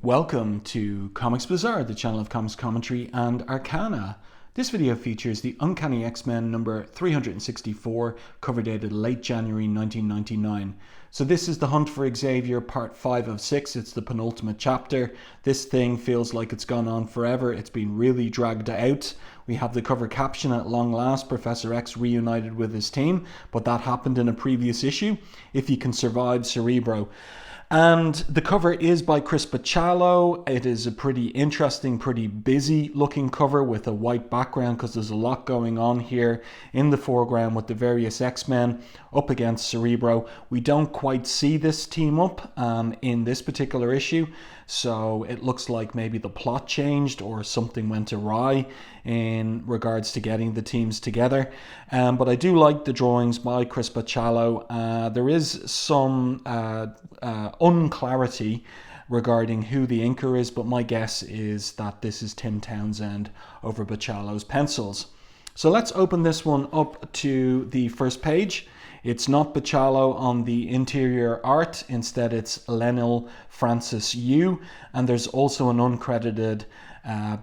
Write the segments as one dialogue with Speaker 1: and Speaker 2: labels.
Speaker 1: Welcome to Comics Bazaar, the channel of comics commentary and arcana. This video features the Uncanny X-Men number 364, cover dated late January 1999. So this is the hunt for Xavier, part 5 of 6. It's the penultimate chapter. This thing feels like it's gone on forever. It's been really dragged out. We have the cover caption, "At long last, Professor X reunited with his team," but that happened in a previous issue. If he can survive Cerebro. And the cover is by Chris Bachalo. It is a pretty interesting, pretty busy looking cover with a white background because there's a lot going on here in the foreground with the various X-Men up against Cerebro. We don't quite see this team up in this particular issue, so it looks like maybe the plot changed or something went awry in regards to getting the teams together. But I do like the drawings by Chris Bachalo. There is some unclarity regarding who the inker is, but my guess is that this is Tim Townsend over Bachalo's pencils. So let's open this one up to the first page. It's not Bachalo on the interior art. Instead, it's Leinil Francis Yu, and there's also an uncredited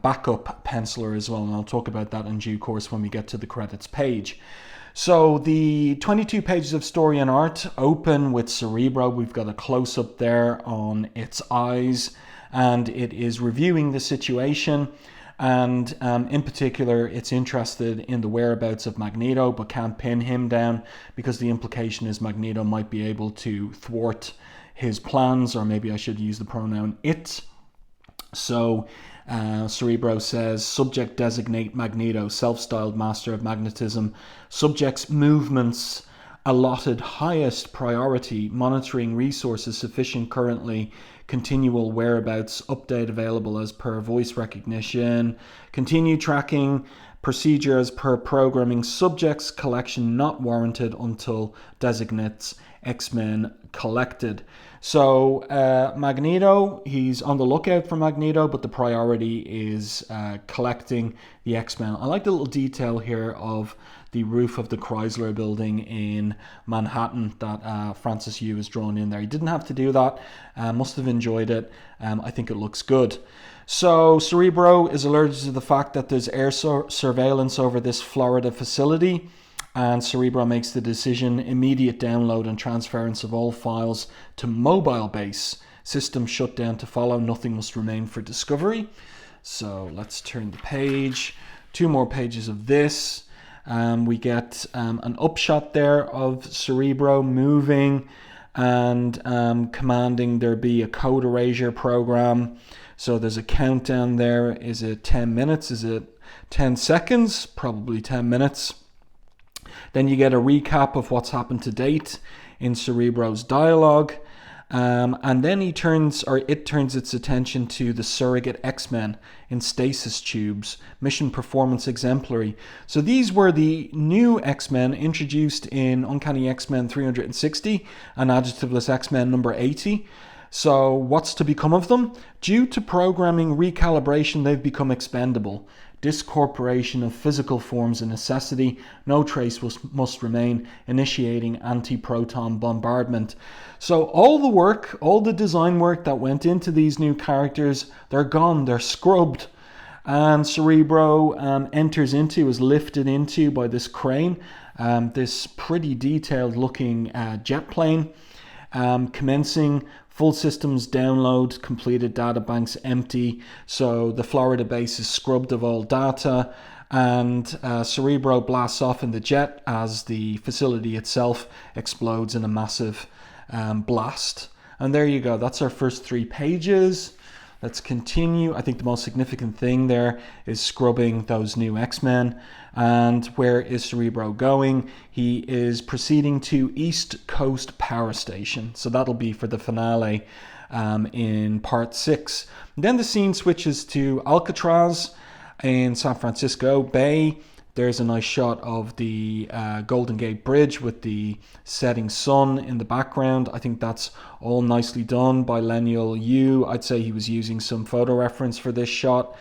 Speaker 1: backup penciler as well, and I'll talk about that in due course when we get to the credits page. So the 22 pages of story and art open with Cerebro. We've got a close-up there on its eyes, and it is reviewing the situation. And in particular, it's interested in the whereabouts of Magneto, but can't pin him down because the implication is Magneto might be able to thwart his plans, or maybe I should use the pronoun it. So Cerebro says, subject designate Magneto, self-styled master of magnetism. Subject's movements allotted highest priority, monitoring resources sufficient currently, continual whereabouts, update available as per voice recognition, continue tracking, procedure as per programming, subjects collection not warranted until designates X-Men collected. So Magneto, he's on the lookout for Magneto, but the priority is collecting the X-Men. I like the little detail here of the roof of the Chrysler building in Manhattan that Francis Yu has drawn in there. He didn't have to do that. Must have enjoyed it. I think it looks good. So Cerebro is alerted to the fact that there's air surveillance over this Florida facility, and Cerebro makes the decision: immediate download and transference of all files to mobile base. System shut down to follow. Nothing must remain for discovery. So let's turn the page. 2 more pages of this. We get an upshot there of Cerebro moving and commanding there be a code erasure program. So there's a countdown there. Is it 10 minutes? Is it 10 seconds? Probably 10 minutes. Then you get a recap of what's happened to date in Cerebro's dialogue. And then it turns its attention to the surrogate X-Men in stasis tubes, mission performance exemplary. So these were the new X-Men introduced in Uncanny X-Men 360 and Adjectiveless X-Men number 80. So what's to become of them? Due to programming recalibration, they've become expendable. Discorporation of physical forms a necessity. No trace must remain. Initiating anti-proton bombardment. So all the work, all the design work that went into these new characters, they're gone. They're scrubbed. And Cerebro is lifted into by this crane. This pretty detailed looking jet plane. Commencing full systems download, completed data banks empty. So the Florida base is scrubbed of all data, and Cerebro blasts off in the jet as the facility itself explodes in a massive blast. And there you go. That's our first 3 pages. Let's continue. I think the most significant thing there is scrubbing those new X-Men. And where is Cerebro going? He is proceeding to East Coast Power Station. So that'll be for the finale in part 6. Then the scene switches to Alcatraz in San Francisco Bay. There's a nice shot of the Golden Gate Bridge with the setting sun in the background. I think that's all nicely done by Leinil Yu. I'd say he was using some photo reference for this shot.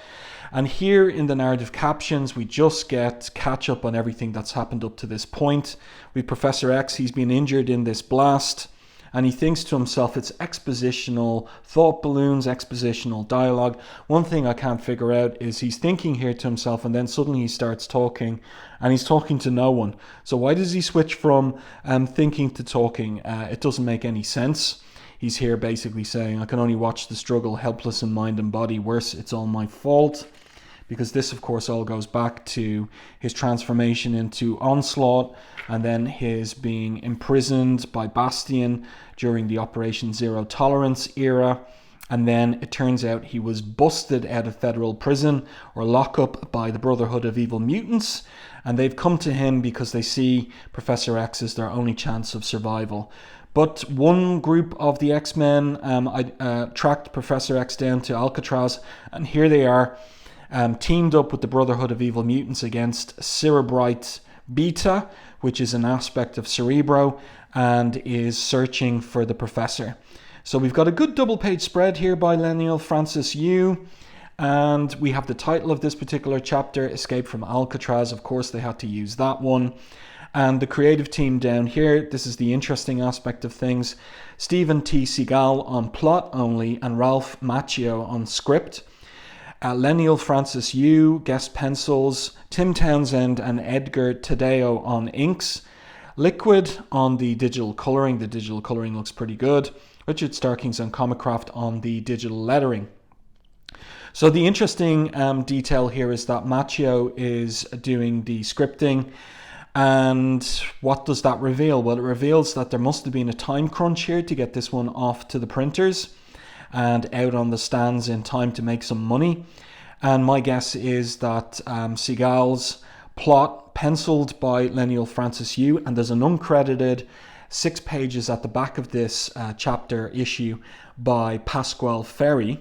Speaker 1: And here in the narrative captions, we just get catch up on everything that's happened up to this point. With Professor X, he's been injured in this blast. and he thinks to himself, it's expositional thought balloons, expositional dialogue. One thing I can't figure out is he's thinking here to himself, and then suddenly he starts talking, and he's talking to no one. So why does he switch from thinking to talking? It doesn't make any sense. He's here basically saying, I can only watch the struggle, helpless in mind and body. Worse, it's all my fault. Because this, of course, all goes back to his transformation into Onslaught, and then his being imprisoned by Bastion during the Operation Zero Tolerance era. And then it turns out he was busted out of federal prison or lockup by the Brotherhood of Evil Mutants. And they've come to him because they see Professor X as their only chance of survival. But one group of the X-Men tracked Professor X down to Alcatraz, and here they are, teamed up with the Brotherhood of Evil Mutants against Cerebrite Beta, which is an aspect of Cerebro, and is searching for the Professor. So we've got a good double-page spread here by Leinil Francis Yu, and we have the title of this particular chapter, Escape from Alcatraz. Of course, they had to use that one. And the creative team down here, this is the interesting aspect of things. Stephen T. Seagle on plot only, and Ralph Macchio on script. Leinil Francis Yu, guest pencils, Tim Townsend and Edgar Tadeo on inks, Liquid on the digital colouring. The digital colouring looks pretty good. Richard Starkings and Comicraft on the digital lettering. So the interesting detail here is that Macchio is doing the scripting. And what does that reveal? Well, it reveals that there must have been a time crunch here to get this one off to the printers and out on the stands in time to make some money. And my guess is that Seagle's plot, penciled by Leinil Francis Yu, and there's an uncredited 6 pages at the back of this chapter issue by Pasqual Ferry,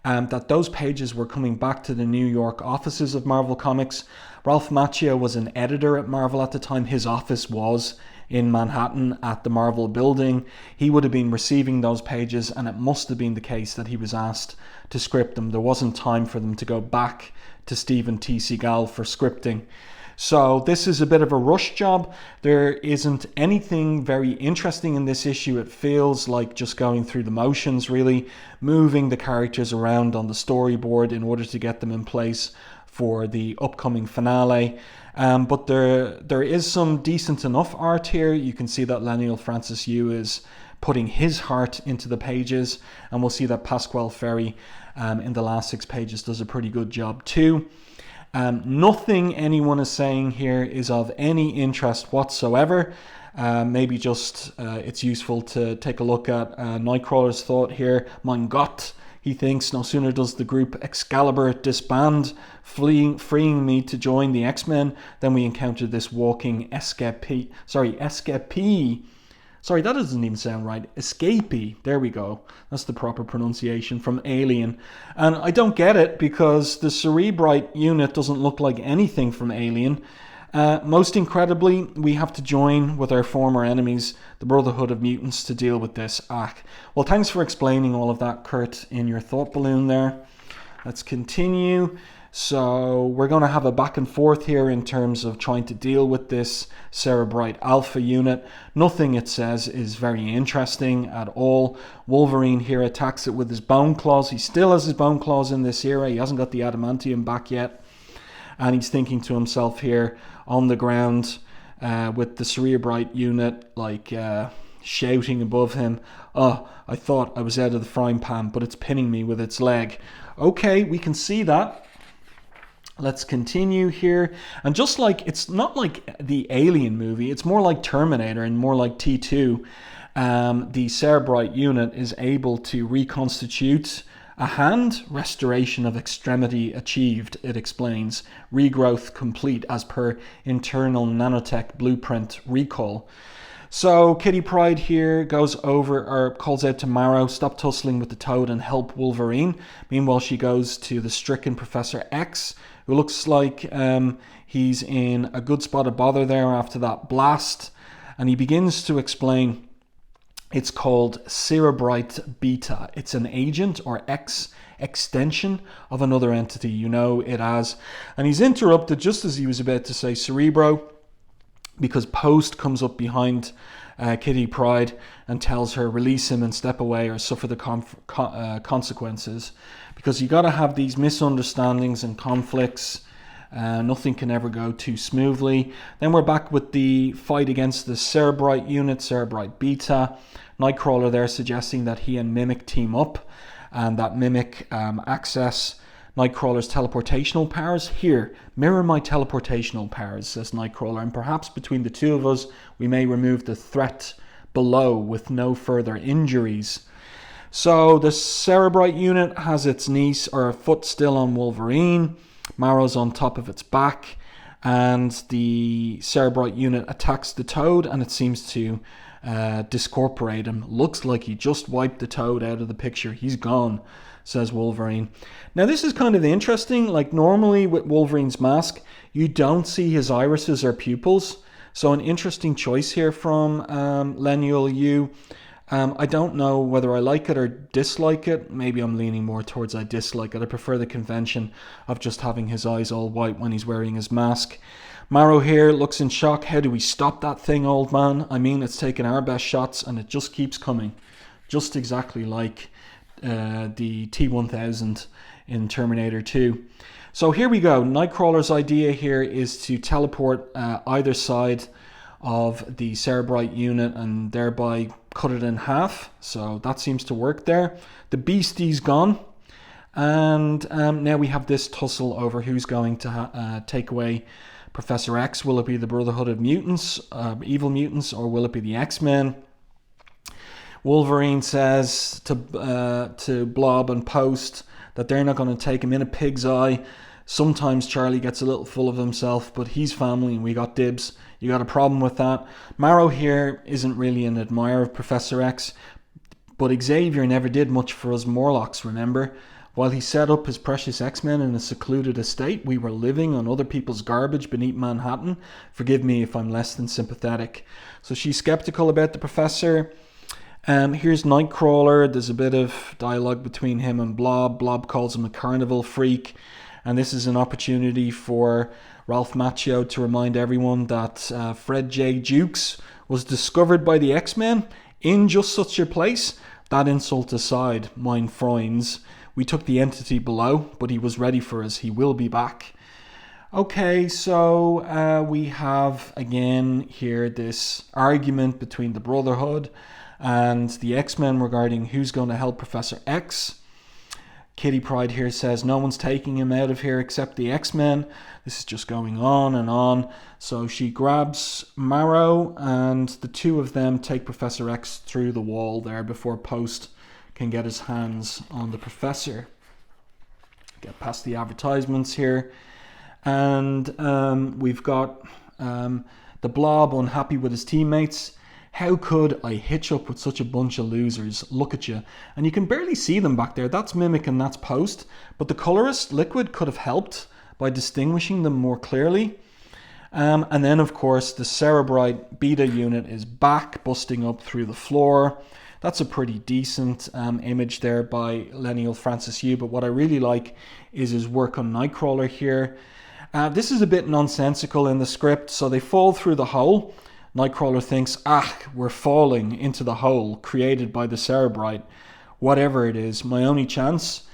Speaker 1: that those pages were coming back to the New York offices of Marvel Comics. Ralph Macchio was an editor at Marvel at the time. His office was in Manhattan at the Marvel building. He would have been receiving those pages, and it must have been the case that he was asked to script them. There wasn't time for them to go back to Stephen T. Seagle for scripting. So this is a bit of a rush job. There isn't anything very interesting in this issue. It feels like just going through the motions, really, moving the characters around on the storyboard in order to get them in place for the upcoming finale. But there is some decent enough art here. You can see that Leinil Francis Yu is putting his heart into the pages, and we'll see that Pasqual Ferry in the last 6 pages does a pretty good job too. Nothing anyone is saying here is of any interest whatsoever. Maybe just it's useful to take a look at Nightcrawler's thought here. Mein Gott, he thinks, no sooner does the group Excalibur disband, freeing me to join the X-Men, then we encounter this walking escapee. Sorry, that doesn't even sound right. Escapee. There we go. That's the proper pronunciation, from Alien. And I don't get it because the Cerebrite unit doesn't look like anything from Alien. Most incredibly, we have to join with our former enemies, the Brotherhood of Mutants, to deal with this. Well, thanks for explaining all of that, Kurt, in your thought balloon there. Let's continue. So we're going to have a back and forth here in terms of trying to deal with this Cerebrite Alpha unit. Nothing it says is very interesting at all. Wolverine here attacks it with his bone claws. He still has his bone claws in this era. He hasn't got the adamantium back yet. And he's thinking to himself here on the ground with the Cerebrite unit like shouting above him, "Oh, I thought I was out of the frying pan, but it's pinning me with its leg." Okay, we can see that. Let's continue here. And just like, it's not like the Alien movie, it's more like Terminator and more like T2. The Cerebrite unit is able to reconstitute a hand. Restoration of extremity achieved, it explains. Regrowth complete as per internal nanotech blueprint recall. So Kitty Pryde here goes over, or calls out to Marrow, stop tussling with the Toad and help Wolverine. Meanwhile, she goes to the stricken Professor X, who looks like he's in a good spot of bother there after that blast. And he begins to explain it's called Cerebrite Beta. It's an agent or extension of another entity. You know it as. And he's interrupted just as he was about to say Cerebro because Post comes up behind Kitty Pryde and tells her release him and step away or suffer the consequences, because you got to have these misunderstandings and conflicts. Nothing can ever go too smoothly. Then we're back with the fight against the Cerebrite unit, Cerebrite Beta. Nightcrawler there suggesting that he and Mimic team up, and that Mimic access Nightcrawler's teleportational powers. Here, mirror my teleportational powers, says Nightcrawler, and perhaps between the two of us we may remove the threat below with no further injuries. So the Cerebrite unit has its knee or foot still on Wolverine. Marrow's on top of its back, and the Cerebrite unit attacks the Toad, and it seems to discorporate him. Looks like he just wiped the Toad out of the picture. He's gone, says Wolverine. Now this is kind of interesting. Like, normally with Wolverine's mask, you don't see his irises or pupils. So an interesting choice here from Leinil Yu. I don't know whether I like it or dislike it. Maybe I'm leaning more towards I dislike it. I prefer the convention of just having his eyes all white when he's wearing his mask. Marrow here looks in shock. How do we stop that thing, old man? I mean, it's taken our best shots and it just keeps coming. Just exactly like the T-1000 in Terminator 2. So here we go. Nightcrawler's idea here is to teleport either side of the Cerebrite unit and thereby cut it in half. So that seems to work there. The Beastie's gone. And now we have this tussle over who's going to take away Professor X. Will it be the Brotherhood of Mutants, evil mutants, or will it be the X-Men? Wolverine says to Blob and Post that they're not going to take him in a pig's eye. Sometimes Charlie gets a little full of himself, but he's family and we got dibs. You got a problem with that? Marrow here isn't really an admirer of Professor X, but Xavier never did much for us Morlocks, remember? While he set up his precious X-Men in a secluded estate, we were living on other people's garbage beneath Manhattan. Forgive me if I'm less than sympathetic. So she's skeptical about the Professor. Here's Nightcrawler. There's a bit of dialogue between him and Blob. Blob calls him a carnival freak. And this is an opportunity for Ralph Macchio to remind everyone that Fred J. Jukes was discovered by the X-Men in just such a place. That insult aside, mein Freunds, we took the entity below, but he was ready for us. He will be back. Okay, so we have again here this argument between the Brotherhood and the X-Men regarding who's going to help Professor X. Kitty Pryde here says no one's taking him out of here except the X-Men. This is just going on and on. So she grabs Marrow and the two of them take Professor X through the wall there before Post can get his hands on the Professor. Get past the advertisements here. And we've got the Blob unhappy with his teammates. How could I hitch up with such a bunch of losers? Look at you. And you can barely see them back there. That's Mimic and that's Post. But the colorist, Liquid, could have helped by distinguishing them more clearly. And then, of course, the Cerebrite Beta unit is back, busting up through the floor. That's a pretty decent image there by Leinil Francis Yu. But what I really like is his work on Nightcrawler here. This is a bit nonsensical in the script. So they fall through the hole. Nightcrawler thinks, we're falling into the hole created by the Cerebrite. Whatever it is, my only chance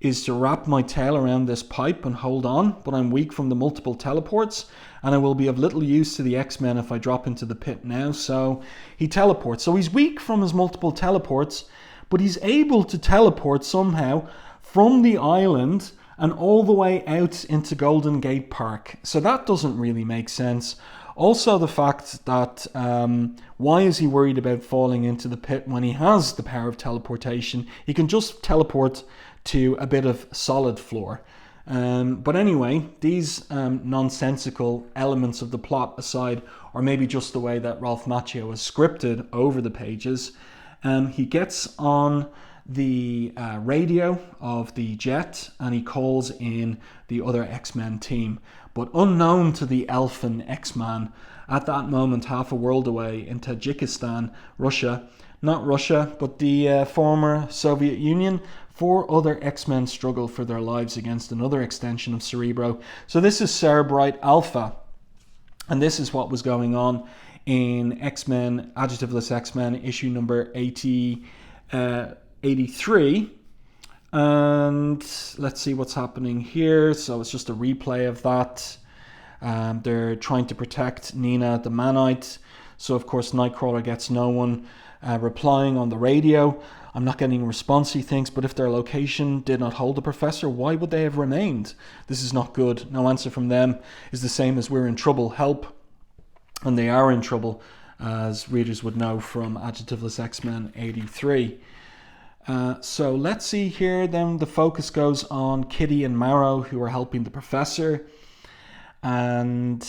Speaker 1: is to wrap my tail around this pipe and hold on, but I'm weak from the multiple teleports, and I will be of little use to the X-Men if I drop into the pit now. So he teleports. So he's weak from his multiple teleports, but he's able to teleport somehow from the island and all the way out into Golden Gate Park. So that doesn't really make sense. Also, the fact that why is he worried about falling into the pit when he has the power of teleportation? He can just teleport to a bit of solid floor. But anyway, these nonsensical elements of the plot aside, or maybe just the way that Ralph Macchio has scripted over the pages, he gets on the radio of the jet and he calls in the other X-Men team. But unknown to the elfin X-Man, at that moment half a world away in Tajikistan, Russia, not Russia, but the former Soviet Union, 4 other X-Men struggle for their lives against another extension of Cerebro. So this is Cerebrite Alpha. And this is what was going on in X-Men, Adjectiveless X-Men, issue number 83. And let's see what's happening here. So it's just a replay of that. They're trying to protect Nina the Manite. So of course Nightcrawler gets no one replying on the radio. I'm not getting a response, he thinks, but if their location did not hold the professor, why would they have remained? This is not good. No answer from them is the same as we're in trouble. Help. And they are in trouble, as readers would know from Adjectiveless X-Men 83. So let's see here. Then the focus goes on Kitty and Marrow, who are helping the professor. And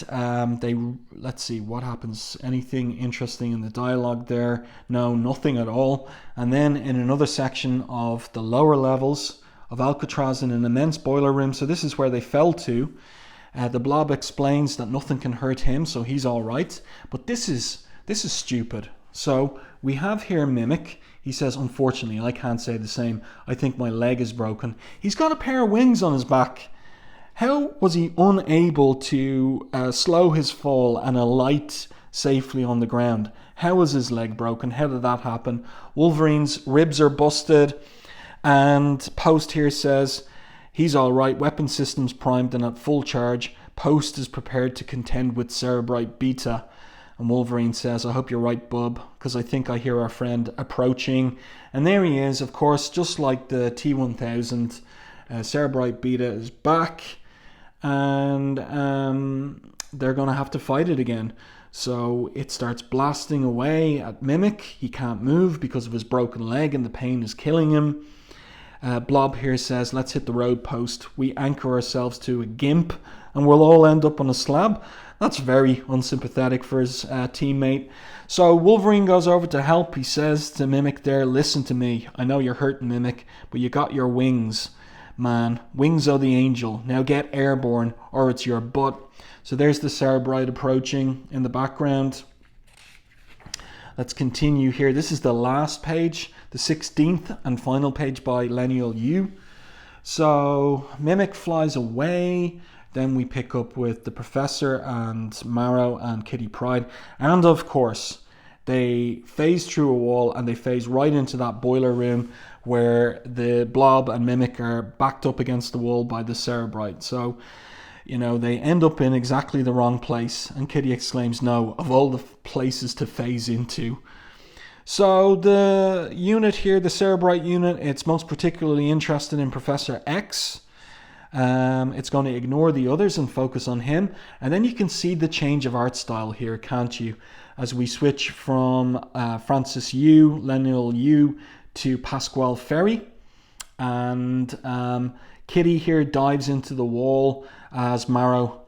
Speaker 1: let's see what happens. Anything interesting in the dialogue there? No, nothing at all. And then in another section of the lower levels of Alcatraz, in an immense boiler room, so this is where they fell to, the Blob explains that nothing can hurt him, so he's all right. But this is stupid. So we have here Mimic. He says, unfortunately, I can't say the same. I think my leg is broken. He's got a pair of wings on his back. How was he unable to slow his fall and alight safely on the ground? How was his leg broken? How did that happen? Wolverine's ribs are busted. And Post here says, he's all right. Weapon systems primed and at full charge. Post is prepared to contend with Cerebrite Beta. And Wolverine says, I hope you're right, bub, because I think I hear our friend approaching. And there he is, of course, just like the T-1000. Cerebrite Beta is back. And they're going to have to fight it again. So it starts blasting away at Mimic. He can't move because of his broken leg and the pain is killing him. Blob here says, let's hit the road, Post. We anchor ourselves to a gimp and we'll all end up on a slab. That's very unsympathetic for his teammate. So Wolverine goes over to help. He says to Mimic there, listen to me. I know you're hurting, Mimic, but you got your wings. Man, wings of the angel. Now get airborne or it's your butt. So there's the Cerebrite approaching in the background. Let's continue here. This is the last page, the 16th and final page by Leinil U. So Mimic flies away. Then we pick up with the Professor and Marrow and Kitty Pryde. And of course, they phase through a wall and they phase right into that boiler room where the Blob and Mimic are backed up against the wall by the Cerebrite. So, you know, they end up in exactly the wrong place. And Kitty exclaims, no, of all the places to phase into. So the unit here, the Cerebrite unit, it's most particularly interested in Professor X. It's going to ignore the others and focus on him. And then you can see the change of art style here, can't you? As we switch from Francis Yu, Leinil Yu, to Pasqual Ferry. And Kitty here dives into the wall as Marrow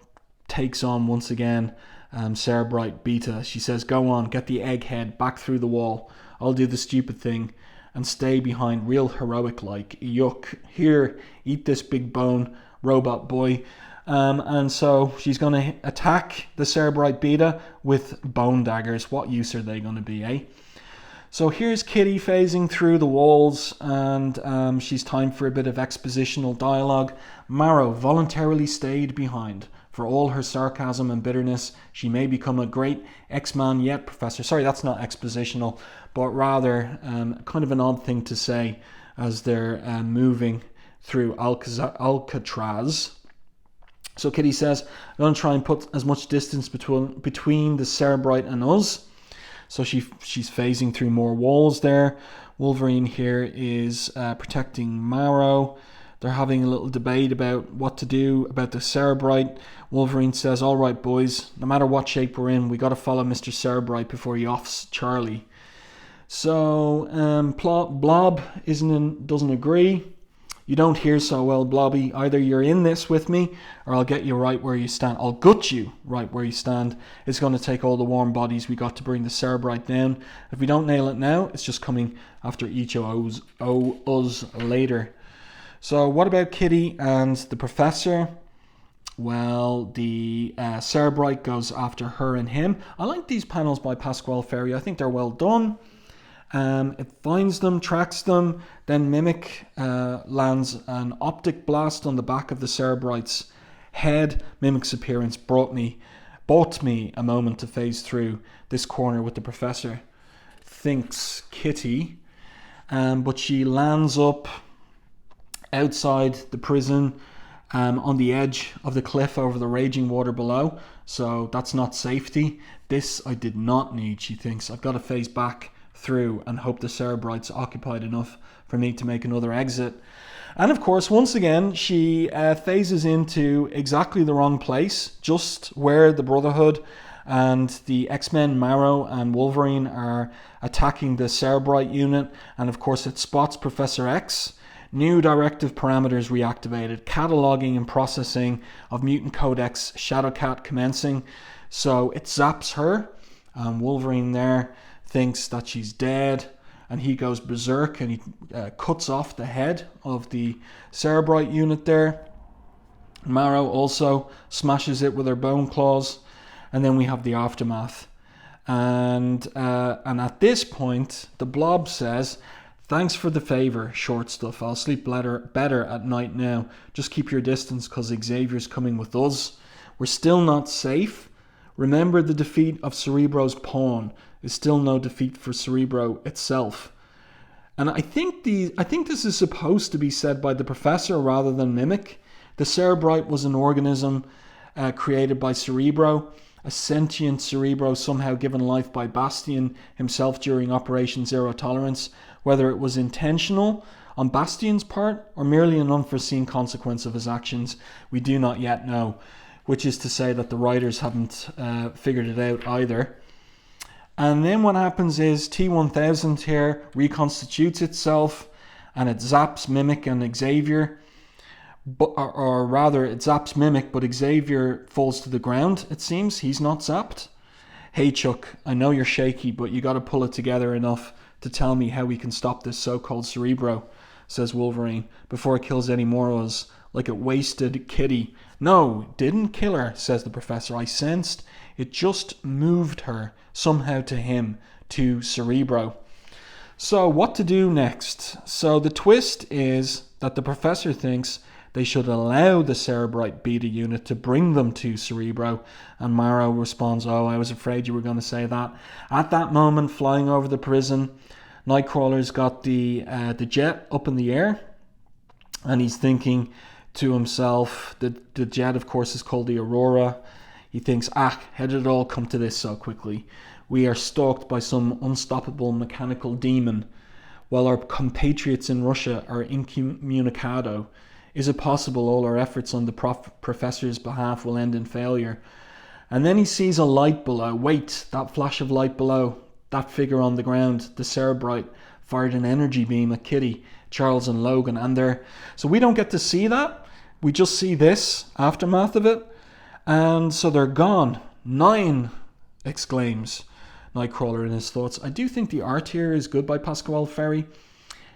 Speaker 1: takes on once again Cerebrite Beta. She says, go on, get the egghead back through the wall. I'll do the stupid thing and stay behind, real heroic like. Yuck. Here, eat this big bone, robot boy. And so she's going to attack the Cerebrite Beta with bone daggers. What use are they going to be, eh? So here's Kitty phasing through the walls, and she's time for a bit of expositional dialogue. Marrow voluntarily stayed behind. For all her sarcasm and bitterness, she may become a great X-Man yet, Professor. Sorry, that's not expositional, but rather kind of an odd thing to say as they're moving through Alcatraz. So Kitty says, I'm going to try and put as much distance between the Cerebrite and us. So she's phasing through more walls there. Wolverine here is protecting Marrow. They're having a little debate about what to do about the Cerebrite. Wolverine says, all right, boys, no matter what shape we're in, we got to follow Mr. Cerebrite before he offs Charlie. So Blob doesn't agree. You don't hear so well, Blobby. Either you're in this with me, or I'll get you right where you stand. I'll gut you right where you stand. It's going to take all the warm bodies we got to bring the Cerebrite down. If we don't nail it now, it's just coming after each of us later. So what about Kitty and the Professor? Well, the Cerebrite goes after her and him. I like these panels by Pasqual Ferry. I think they're well done. It finds them, tracks them, then Mimic lands an optic blast on the back of the Cerebrite's head. Mimic's appearance brought me bought me a moment to phase through this corner with the professor, thinks Kitty, but she lands up outside the prison, on the edge of the cliff over the raging water below. So that's not safety. This I did not need, she thinks. I've got to phase back through and hope the Cerebrite's occupied enough for me to make another exit. And of course, once again, she phases into exactly the wrong place, just where the Brotherhood and the X-Men Marrow and Wolverine are attacking the Cerebrite unit. And of course, it spots Professor X. New directive parameters reactivated, cataloging and processing of Mutant Codex Shadowcat commencing. So it zaps her. Wolverine there thinks that she's dead, and he goes berserk and he cuts off the head of the Cerebrite unit there. Marrow also smashes it with her bone claws, and then we have the aftermath. And at this point, the Blob says, "Thanks for the favor, short stuff. I'll sleep better at night now. Just keep your distance because Xavier's coming with us. We're still not safe. Remember the defeat of Cerebro's pawn is still no defeat for Cerebro itself." And I think this is supposed to be said by the professor rather than Mimic. The Cerebrite was an organism created by Cerebro, a sentient Cerebro somehow given life by Bastion himself during Operation Zero Tolerance. Whether it was intentional on Bastion's part or merely an unforeseen consequence of his actions, we do not yet know, which is to say that the writers haven't figured it out either. And then what happens is T-1000 here reconstitutes itself, and it zaps Mimic and Xavier, or rather it zaps Mimic, but Xavier falls to the ground. It seems he's not zapped. "Hey Chuck, I know you're shaky, but you got to pull it together enough to tell me how we can stop this so-called Cerebro," says Wolverine, "before it kills any more of us, like it wasted Kitty." "No, didn't kill her," says the professor. "I sensed it just moved her somehow to him, to Cerebro." So what to do next? So the twist is that the professor thinks they should allow the Cerebrite Beta unit to bring them to Cerebro, and Marrow responds, "Oh, I was afraid you were going to say that." At that moment, flying over the prison, Nightcrawler's got the jet up in the air, and he's thinking to himself, the jet of course is called the Aurora. He thinks, how did it all come to this so quickly? We are stalked by some unstoppable mechanical demon, while our compatriots in Russia are incommunicado. Is it possible all our efforts on the professor's behalf will end in failure? And then he sees a light below. Wait, that flash of light below, that figure on the ground, the Cerebrite fired an energy beam at Kitty, Charles and Logan, and they're... So we don't get to see that. We just see this aftermath of it. And so they're gone. 9, exclaims Nightcrawler in his thoughts. I do think the art here is good by Pasqual Ferry.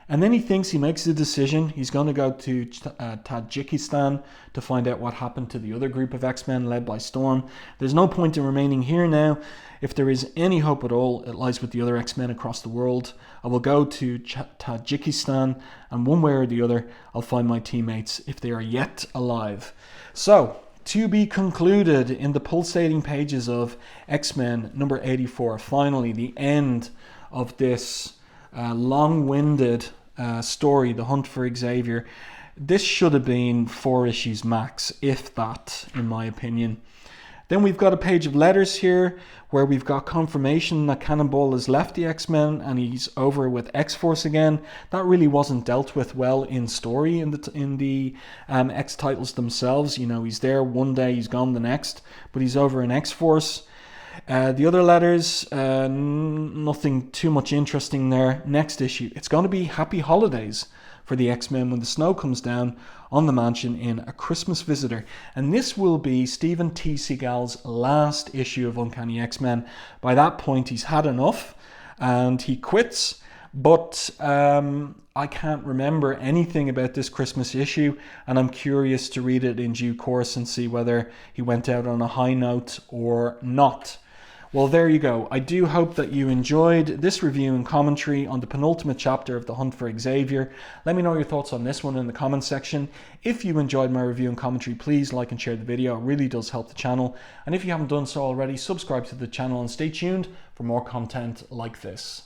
Speaker 1: And then he makes a decision. He's going to go to Tajikistan to find out what happened to the other group of X-Men led by Storm. There's no point in remaining here now. If there is any hope at all, it lies with the other X-Men across the world. I will go to Tajikistan, and one way or the other, I'll find my teammates if they are yet alive. So, to be concluded in the pulsating pages of X-Men number 84. Finally, the end of this long-winded story, The Hunt for Xavier. This should have been 4 issues max, if that, in my opinion. Then we've got a page of letters here where we've got confirmation that Cannonball has left the X-Men and he's over with X-Force again. That really wasn't dealt with well in story in the X titles themselves. You know, he's there one day, he's gone the next, but he's over in X-Force. The other letters, nothing too much interesting there. Next issue, it's going to be Happy Holidays for the X-Men when the snow comes down on the mansion in A Christmas Visitor. And this will be Stephen T. Seagal's last issue of Uncanny X-Men. By that point, he's had enough and he quits. But I can't remember anything about this Christmas issue, and I'm curious to read it in due course and see whether he went out on a high note or not. Well, there you go. I do hope that you enjoyed this review and commentary on the penultimate chapter of The Hunt for Xavier. Let me know your thoughts on this one in the comments section. If you enjoyed my review and commentary, please like and share the video. It really does help the channel. And if you haven't done so already, subscribe to the channel and stay tuned for more content like this.